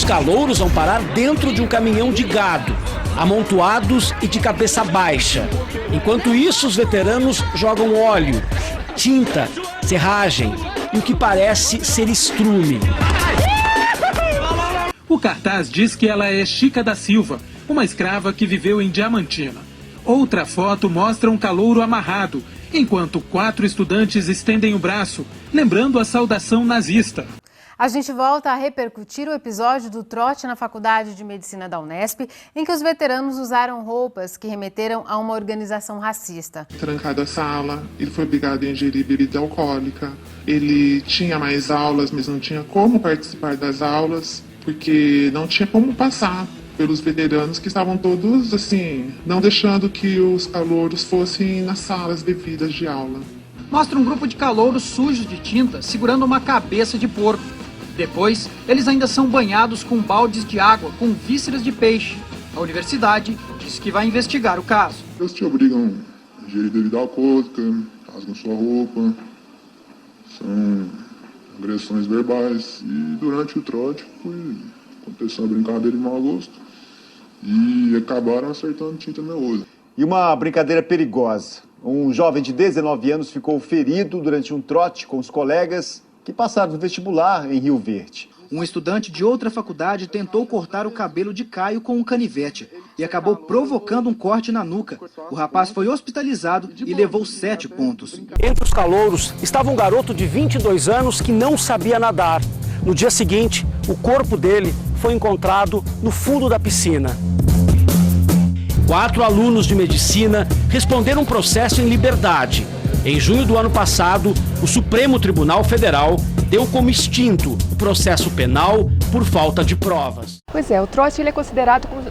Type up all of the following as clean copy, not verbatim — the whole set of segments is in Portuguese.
calouros vão parar dentro de um caminhão de gado, amontoados e de cabeça baixa. Enquanto isso, os veteranos jogam óleo, tinta, serragem e o que parece ser estrume. O cartaz diz que ela é Chica da Silva, uma escrava que viveu em Diamantina. Outra foto mostra um calouro amarrado, enquanto 4 estudantes estendem o braço, lembrando a saudação nazista. A gente volta a repercutir o episódio do trote na Faculdade de Medicina da Unesp, em que os veteranos usaram roupas que remeteram a uma organização racista. Trancado a sala, ele foi obrigado a ingerir bebida alcoólica. Ele tinha mais aulas, mas não tinha como participar das aulas, porque não tinha como passar pelos veteranos que estavam todos, assim, não deixando que os calouros fossem nas salas devidas de aula. Mostra um grupo de calouros sujos de tinta segurando uma cabeça de porco. Depois, eles ainda são banhados com baldes de água com vísceras de peixe. A universidade disse que vai investigar o caso. Eles te obrigam a ingerir bebida alcoólica, rasgam sua roupa, são agressões verbais. E durante o trote aconteceu uma brincadeira de mau gosto e acabaram acertando tinta no meu olho. E uma brincadeira perigosa. Um jovem de 19 anos ficou ferido durante um trote com os colegas que passaram no vestibular em Rio Verde. Um estudante de outra faculdade tentou cortar o cabelo de Caio com um canivete e acabou provocando um corte na nuca. O rapaz foi hospitalizado e levou 7 pontos. Entre os calouros estava um garoto de 22 anos que não sabia nadar. No dia seguinte, o corpo dele foi encontrado no fundo da piscina. 4 alunos de medicina responderam um processo em liberdade. Em junho do ano passado, o Supremo Tribunal Federal deu como extinto o processo penal por falta de provas. Pois é, o trote ele é considerado como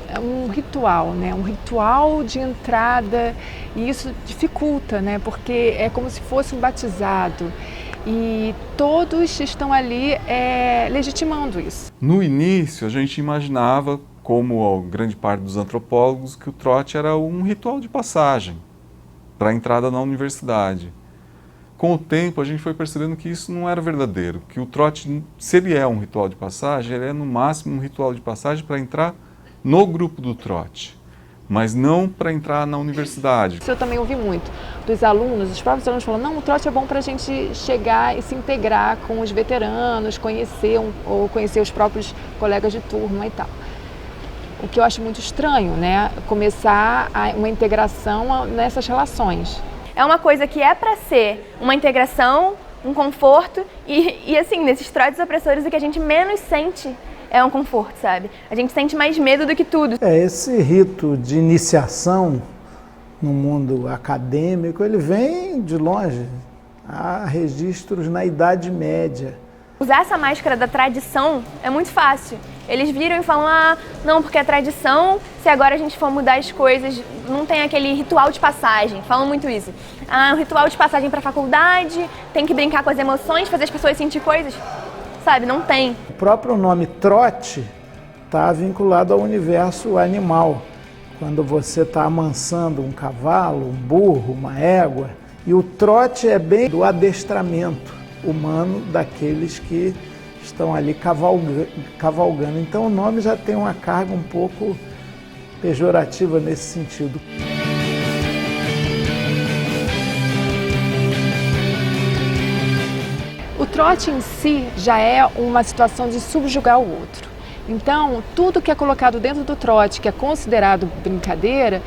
um ritual, né? Um ritual de entrada, e isso dificulta, né? Porque é como se fosse um batizado. E todos estão ali legitimando isso. No início, a gente imaginava, como a grande parte dos antropólogos, que o trote era um ritual de passagem para a entrada na universidade. Com o tempo, a gente foi percebendo que isso não era verdadeiro, que o trote, se ele é um ritual de passagem, ele é no máximo um ritual de passagem para entrar no grupo do trote, mas não para entrar na universidade. Isso eu também ouvi muito dos alunos, os próprios alunos falam, não, o trote é bom para a gente chegar e se integrar com os veteranos, conhecer os próprios colegas de turma e tal. O que eu acho muito estranho, né? Começar uma integração nessas relações. É uma coisa que é para ser uma integração, um conforto e assim, nesses trotes opressores o que a gente menos sente é um conforto, sabe? A gente sente mais medo do que tudo. Esse rito de iniciação no mundo acadêmico, ele vem de longe. Há registros na Idade Média. Usar essa máscara da tradição é muito fácil. Eles viram e falam, não, porque é tradição, se agora a gente for mudar as coisas, não tem aquele ritual de passagem, falam muito isso. Um ritual de passagem para a faculdade, tem que brincar com as emoções, fazer as pessoas sentir coisas, sabe, não tem. O próprio nome trote está vinculado ao universo animal. Quando você está amansando um cavalo, um burro, uma égua, e o trote é bem do adestramento humano daqueles que estão ali cavalgando. Então o nome já tem uma carga um pouco pejorativa nesse sentido. O trote em si já é uma situação de subjugar o outro. Então, tudo que é colocado dentro do trote, que é considerado brincadeira,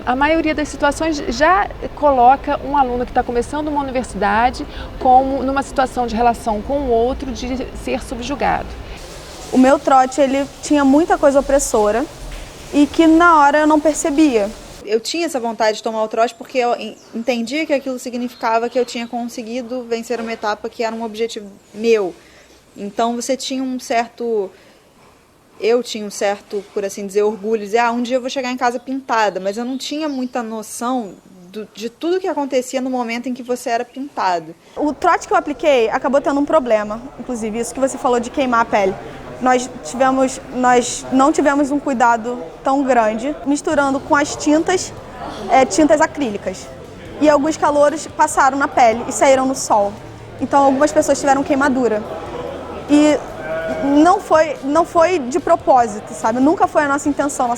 a maioria das situações já coloca um aluno que está começando uma universidade como numa situação de relação com o outro, de ser subjugado. O meu trote, ele tinha muita coisa opressora e que na hora eu não percebia. Eu tinha essa vontade de tomar o trote porque eu entendia que aquilo significava que eu tinha conseguido vencer uma etapa que era um objetivo meu. Então você tinha um certo... Eu tinha um certo, por assim dizer, orgulho, dizer, um dia eu vou chegar em casa pintada, mas eu não tinha muita noção de tudo que acontecia no momento em que você era pintado. O trote que eu apliquei acabou tendo um problema, inclusive isso que você falou de queimar a pele. Nós não tivemos um cuidado tão grande, misturando com as tintas acrílicas. E alguns calouros passaram na pele e saíram no sol. Então algumas pessoas tiveram queimadura. E não foi de propósito, sabe? Nunca foi a nossa intenção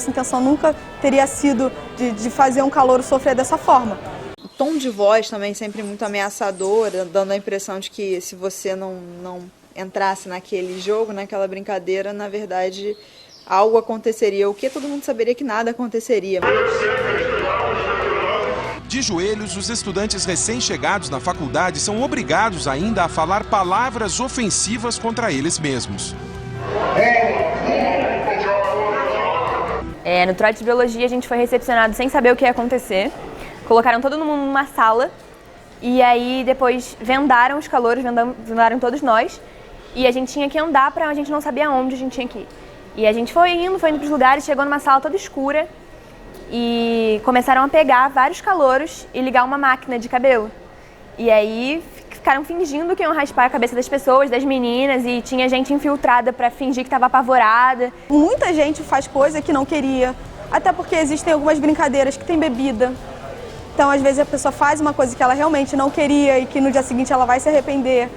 nunca teria sido de fazer um calouro sofrer dessa forma. O tom de voz também sempre muito ameaçador, dando a impressão de que se você não entrasse naquele jogo, naquela brincadeira, na verdade algo aconteceria, o que todo mundo saberia que nada aconteceria. De joelhos, os estudantes recém-chegados na faculdade são obrigados ainda a falar palavras ofensivas contra eles mesmos. No trote de biologia a gente foi recepcionado sem saber o que ia acontecer. Colocaram todo mundo numa sala e aí depois vendaram os calouros, vendaram todos nós. E a gente tinha que andar a gente não sabia onde a gente tinha que ir. E a gente foi indo para os lugares, chegou numa sala toda escura. E começaram a pegar vários calouros e ligar uma máquina de cabelo. E aí ficaram fingindo que iam raspar a cabeça das pessoas, das meninas, e tinha gente infiltrada para fingir que estava apavorada. Muita gente faz coisa que não queria, até porque existem algumas brincadeiras que tem bebida. Então, às vezes, a pessoa faz uma coisa que ela realmente não queria e que no dia seguinte ela vai se arrepender.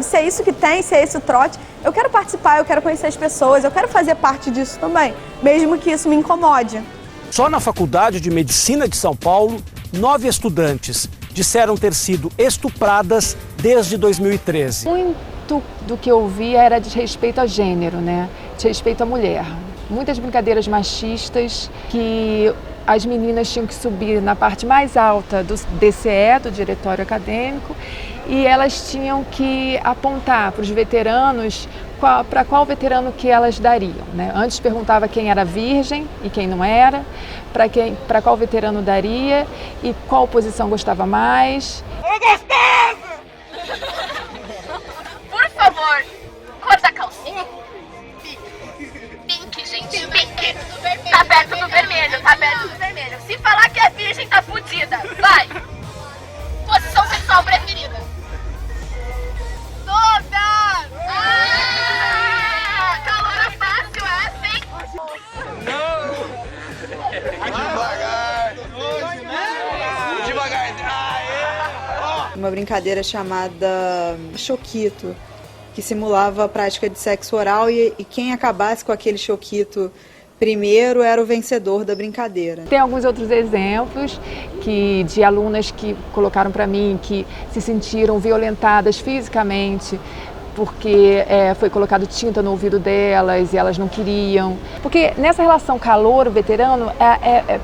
Se é isso que tem, se é esse o trote, eu quero participar, eu quero conhecer as pessoas, eu quero fazer parte disso também, mesmo que isso me incomode. Só na Faculdade de Medicina de São Paulo, 9 estudantes disseram ter sido estupradas desde 2013. Muito do que eu vi era de respeito ao gênero, né? De respeito à mulher. Muitas brincadeiras machistas que as meninas tinham que subir na parte mais alta do DCE, do Diretório Acadêmico, e elas tinham que apontar para os veteranos para qual veterano que elas dariam, né? Antes perguntava quem era virgem e quem não era, para qual veterano daria e qual posição gostava mais. É gostoso! Por favor, cor da calcinha? Pink, gente, pink. Tá perto do vermelho, tá perto do vermelho. Se falar que é virgem, tá fudida. Vai! Posição sexual preferida. Todas! Calor fácil essa, hein? Devagar. Uma brincadeira chamada choquito, que simulava a prática de sexo oral e quem acabasse com aquele choquito primeiro era o vencedor da brincadeira. Tem alguns outros exemplos de alunas que colocaram para mim que se sentiram violentadas fisicamente porque foi colocado tinta no ouvido delas e elas não queriam. Porque nessa relação calouro-veterano,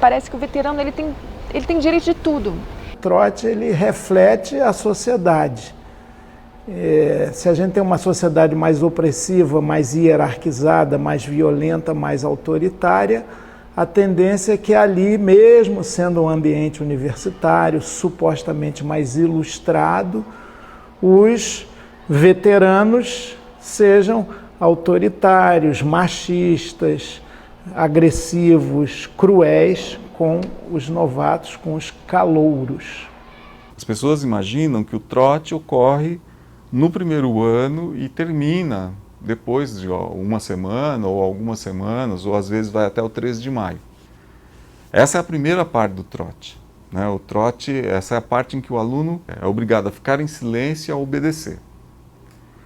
parece que o veterano ele tem direito de tudo. O trote ele reflete a sociedade. Se a gente tem uma sociedade mais opressiva, mais hierarquizada, mais violenta, mais autoritária, a tendência é que ali, mesmo sendo um ambiente universitário, supostamente mais ilustrado, os veteranos sejam autoritários, machistas, agressivos, cruéis com os novatos, com os calouros. As pessoas imaginam que o trote ocorre no primeiro ano e termina depois de uma semana ou algumas semanas, ou às vezes vai até o 13 de maio. Essa é a primeira parte do trote, né? O trote, essa é a parte em que o aluno é obrigado a ficar em silêncio e a obedecer.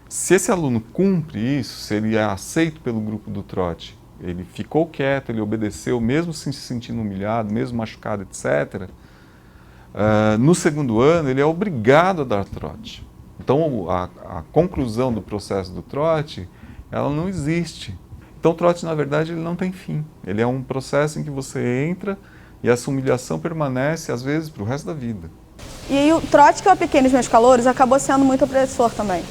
Se esse aluno cumpre isso, se ele é aceito pelo grupo do trote, ele ficou quieto, ele obedeceu, mesmo se sentindo humilhado, mesmo machucado, etc., no segundo ano ele é obrigado a dar trote. Então, a conclusão do processo do trote, ela não existe. Então, o trote, na verdade, ele não tem fim. Ele é um processo em que você entra e essa humilhação permanece, às vezes, para o resto da vida. E aí, o trote que eu apliquei nos meus calouros acabou sendo muito opressor também.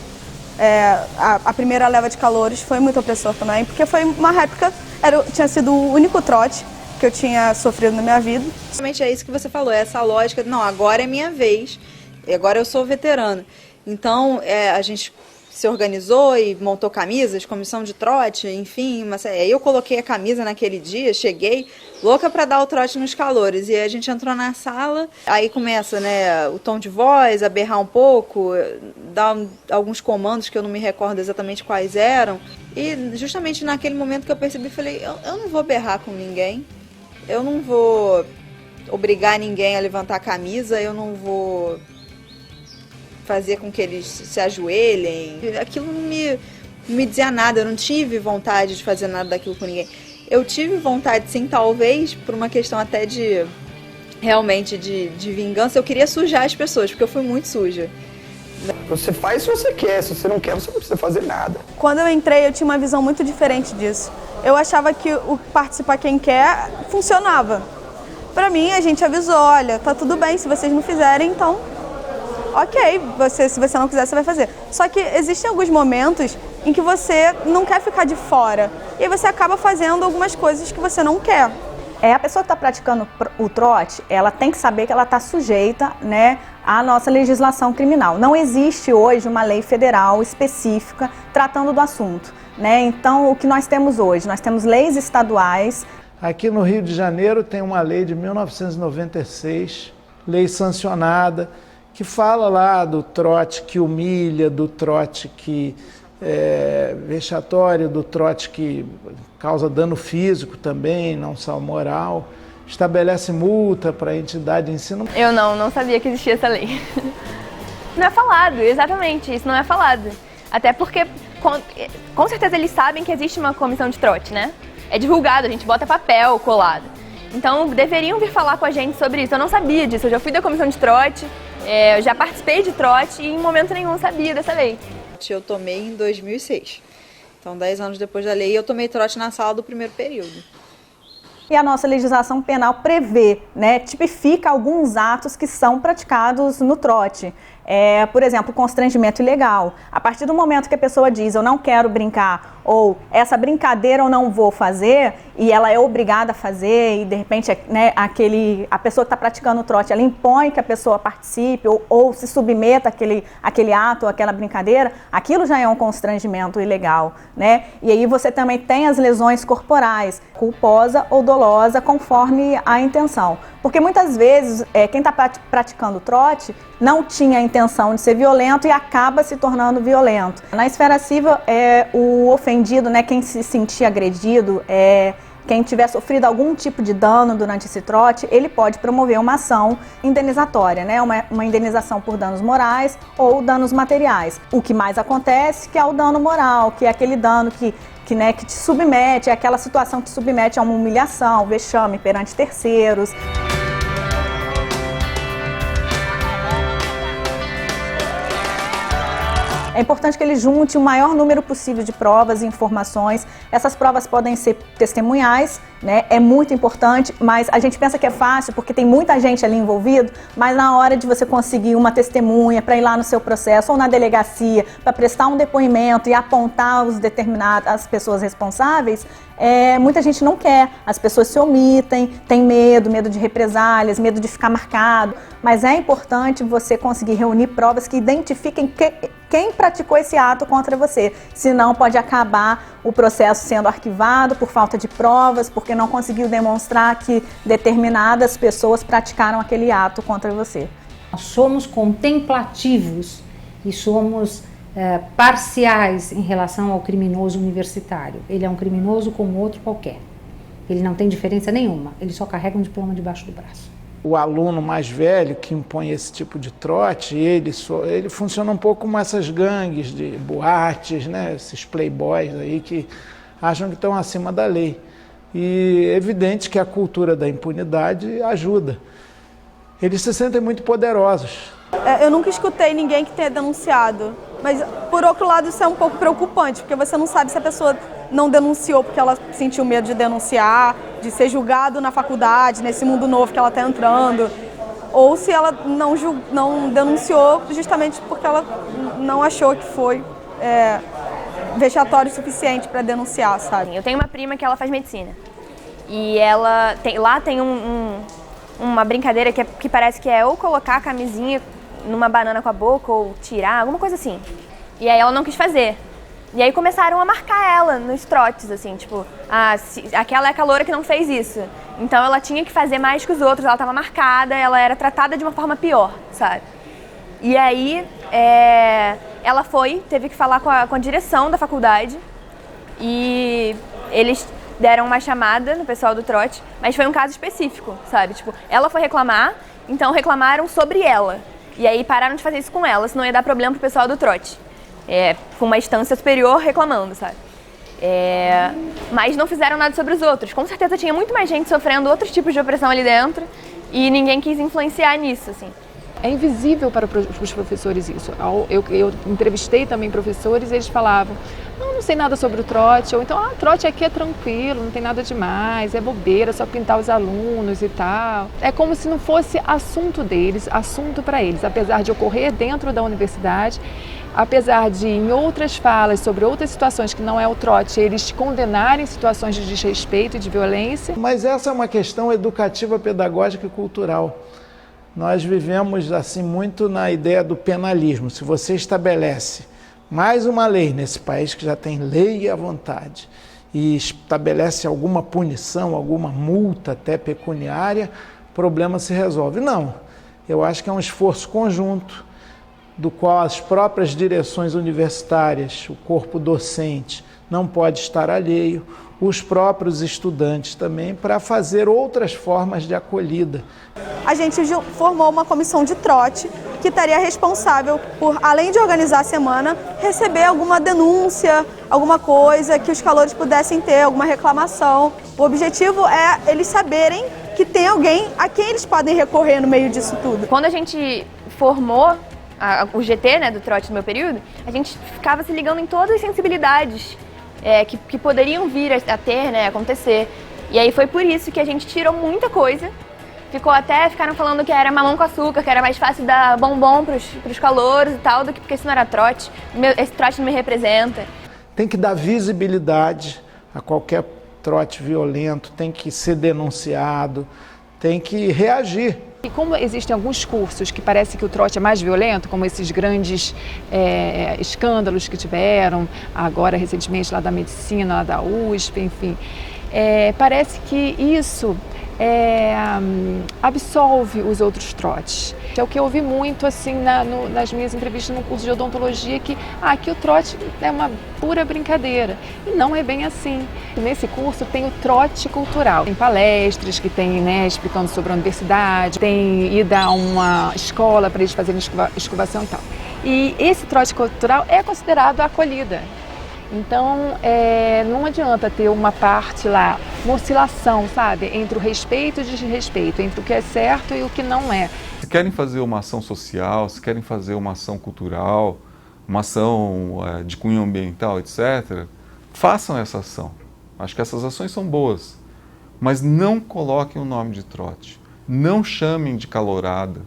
A primeira leva de calouros foi muito opressor também, porque foi uma réplica, tinha sido o único trote que eu tinha sofrido na minha vida. Realmente é isso que você falou, essa lógica, não, agora é minha vez, agora eu sou veterana. Então, a gente se organizou e montou camisas, comissão de trote, enfim. Aí eu coloquei a camisa naquele dia, cheguei louca para dar o trote nos calouros. E a gente entrou na sala, aí começa, né, o tom de voz, a berrar um pouco, dar alguns comandos que eu não me recordo exatamente quais eram. E justamente naquele momento que eu percebi, falei, eu não vou berrar com ninguém, eu não vou obrigar ninguém a levantar a camisa, eu não vou fazer com que eles se ajoelhem. Aquilo não me dizia nada, eu não tive vontade de fazer nada daquilo com ninguém. Eu tive vontade, sim, talvez, por uma questão até de, realmente, de vingança, eu queria sujar as pessoas, porque eu fui muito suja. Você faz se você quer, se você não quer, você não precisa fazer nada. Quando eu entrei, eu tinha uma visão muito diferente disso. Eu achava que o participar quem quer funcionava. Pra mim, a gente avisou, olha, tá tudo bem, se vocês não fizerem, então, ok, se você não quiser, você vai fazer. Só que existem alguns momentos em que você não quer ficar de fora, e aí você acaba fazendo algumas coisas que você não quer. A pessoa que está praticando o trote, ela tem que saber que ela está sujeita, né, à nossa legislação criminal. Não existe hoje uma lei federal específica tratando do assunto, né? Então, o que nós temos hoje? Nós temos leis estaduais. Aqui no Rio de Janeiro tem uma lei de 1996, lei sancionada, que fala lá do trote que humilha, do trote que é vexatório, do trote que causa dano físico também, não só moral, estabelece multa para a entidade de ensino. Eu não sabia que existia essa lei. Não é falado, exatamente, isso não é falado. Até porque, com certeza eles sabem que existe uma comissão de trote, né? É divulgado, a gente bota papel colado. Então, deveriam vir falar com a gente sobre isso. Eu não sabia disso, eu já fui da comissão de trote, eu já participei de trote e em momento nenhum sabia dessa lei. Eu tomei em 2006. Então, 10 anos depois da lei, eu tomei trote na sala do primeiro período. E a nossa legislação penal prevê, né, tipifica alguns atos que são praticados no trote. Por exemplo, constrangimento ilegal. A partir do momento que a pessoa diz, eu não quero brincar, ou essa brincadeira eu não vou fazer, e ela é obrigada a fazer, e de repente, né, a pessoa que está praticando o trote, ela impõe que a pessoa participe, ou se submeta àquele ato, àquela brincadeira, aquilo já é um constrangimento ilegal, né? E aí você também tem as lesões corporais, culposa ou dolosa, conforme a intenção. Porque muitas vezes, quem está praticando o trote não tinha a intenção de ser violento e acaba se tornando violento. Na esfera civil, o ofendido, né, quem se sentir agredido, quem tiver sofrido algum tipo de dano durante esse trote, ele pode promover uma ação indenizatória, né, uma indenização por danos morais ou danos materiais. O que mais acontece que é o dano moral, que é aquele dano que te submete, é aquela situação que te submete a uma humilhação, vexame perante terceiros. É importante que ele junte o maior número possível de provas e informações. Essas provas podem ser testemunhais, né? É muito importante, mas a gente pensa que é fácil porque tem muita gente ali envolvida, mas na hora de você conseguir uma testemunha para ir lá no seu processo ou na delegacia para prestar um depoimento e apontar as pessoas responsáveis, muita gente não quer, as pessoas se omitem, tem medo de represálias, medo de ficar marcado, mas é importante você conseguir reunir provas que identifiquem quem praticou esse ato contra você, senão pode acabar o processo sendo arquivado por falta de provas, porque não conseguiu demonstrar que determinadas pessoas praticaram aquele ato contra você. Nós somos contemplativos e somos parciais em relação ao criminoso universitário. Ele é um criminoso como outro qualquer. Ele não tem diferença nenhuma, ele só carrega um diploma debaixo do braço. O aluno mais velho que impõe esse tipo de trote, ele funciona um pouco como essas gangues de boates, né? Esses playboys aí que acham que estão acima da lei. E é evidente que a cultura da impunidade ajuda. Eles se sentem muito poderosos. Eu nunca escutei ninguém que tenha denunciado, mas por outro lado isso é um pouco preocupante, porque você não sabe se a pessoa não denunciou porque ela sentiu medo de denunciar, de ser julgado na faculdade, nesse mundo novo que ela está entrando, ou se ela não denunciou justamente porque ela não achou que foi vexatório o suficiente para denunciar, sabe? Eu tenho uma prima que ela faz medicina e ela tem uma brincadeira que parece que é ou colocar a camisinha numa banana com a boca ou tirar, alguma coisa assim. E aí ela não quis fazer. E aí começaram a marcar ela nos trotes, assim, tipo, aquela é a caloura que não fez isso. Então ela tinha que fazer mais que os outros, ela estava marcada, ela era tratada de uma forma pior, sabe? E aí ela teve que falar com a direção da faculdade e eles deram uma chamada no pessoal do trote, mas foi um caso específico, sabe? Tipo, ela foi reclamar, então reclamaram sobre ela. E aí pararam de fazer isso com ela, senão ia dar problema pro pessoal do trote. com uma instância superior reclamando, sabe? Mas não fizeram nada sobre os outros. Com certeza tinha muito mais gente sofrendo outros tipos de opressão ali dentro e ninguém quis influenciar nisso, assim. É invisível para os professores isso. Eu entrevistei também professores e eles falavam, não sei nada sobre o trote, ou então, trote aqui é tranquilo, não tem nada demais, é bobeira, só pintar os alunos e tal. É como se não fosse assunto deles, assunto para eles, apesar de ocorrer dentro da universidade, apesar de em outras falas sobre outras situações que não é o trote, eles condenarem situações de desrespeito e de violência. Mas essa é uma questão educativa, pedagógica e cultural. Nós vivemos assim muito na ideia do penalismo. Se você estabelece mais uma lei nesse país que já tem lei à vontade e estabelece alguma punição, alguma multa até pecuniária, o problema se resolve. Não, eu acho que é um esforço conjunto do qual as próprias direções universitárias, o corpo docente não pode estar alheio, os próprios estudantes também, para fazer outras formas de acolhida. A gente formou uma comissão de trote que estaria responsável por, além de organizar a semana, receber alguma denúncia, alguma coisa que os calouros pudessem ter, alguma reclamação. O objetivo é eles saberem que tem alguém a quem eles podem recorrer no meio disso tudo. Quando a gente formou o GT, né, do trote no meu período, a gente ficava se ligando em todas as sensibilidades que poderiam vir a ter, né, acontecer. E aí foi por isso que a gente tirou muita coisa. Ficaram falando que era mamão com açúcar, que era mais fácil dar bombom pros calouros e tal, do que porque isso não era trote. Esse trote não me representa. Tem que dar visibilidade a qualquer trote violento, tem que ser denunciado, tem que reagir. E como existem alguns cursos que parece que o trote é mais violento, como esses grandes escândalos que tiveram, agora recentemente lá da medicina, lá da USP, enfim, parece que isso absolve os outros trotes. É o que eu ouvi muito assim nas minhas entrevistas no curso de odontologia, que o trote é uma pura brincadeira. E não é bem assim. Nesse curso tem o trote cultural. Tem palestras que tem, né, explicando sobre a universidade, tem ida a uma escola para eles fazerem escovação e tal. E esse trote cultural é considerado acolhida. Então, não adianta ter uma parte lá, uma oscilação, sabe, entre o respeito e o desrespeito, entre o que é certo e o que não é. Se querem fazer uma ação social, se querem fazer uma ação cultural, uma ação de cunho ambiental, etc., façam essa ação. Acho que essas ações são boas, mas não coloquem o nome de trote, não chamem de calourada,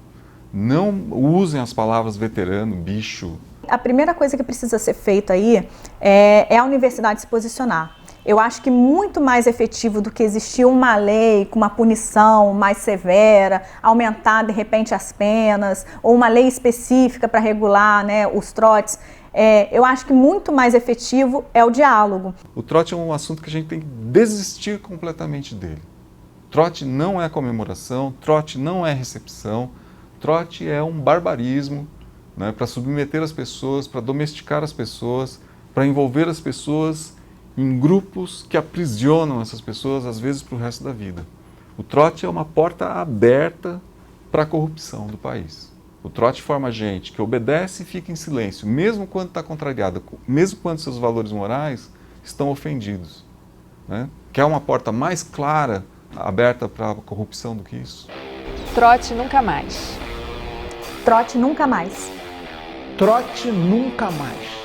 não usem as palavras veterano, bicho. A primeira coisa que precisa ser feita aí é a universidade se posicionar. Eu acho que muito mais efetivo do que existir uma lei com uma punição mais severa, aumentar de repente as penas, ou uma lei específica para regular, né, os trotes, eu acho que muito mais efetivo é o diálogo. O trote é um assunto que a gente tem que desistir completamente dele. Trote não é comemoração, trote não é recepção, trote é um barbarismo, né, para submeter as pessoas, para domesticar as pessoas, para envolver as pessoas em grupos que aprisionam essas pessoas, às vezes, para o resto da vida. O trote é uma porta aberta para a corrupção do país. O trote forma gente que obedece e fica em silêncio, mesmo quando está contrariada, mesmo quando seus valores morais estão ofendidos. Né? Quer uma porta mais clara, aberta para a corrupção do que isso? Trote nunca mais. Trote nunca mais. Trote nunca mais.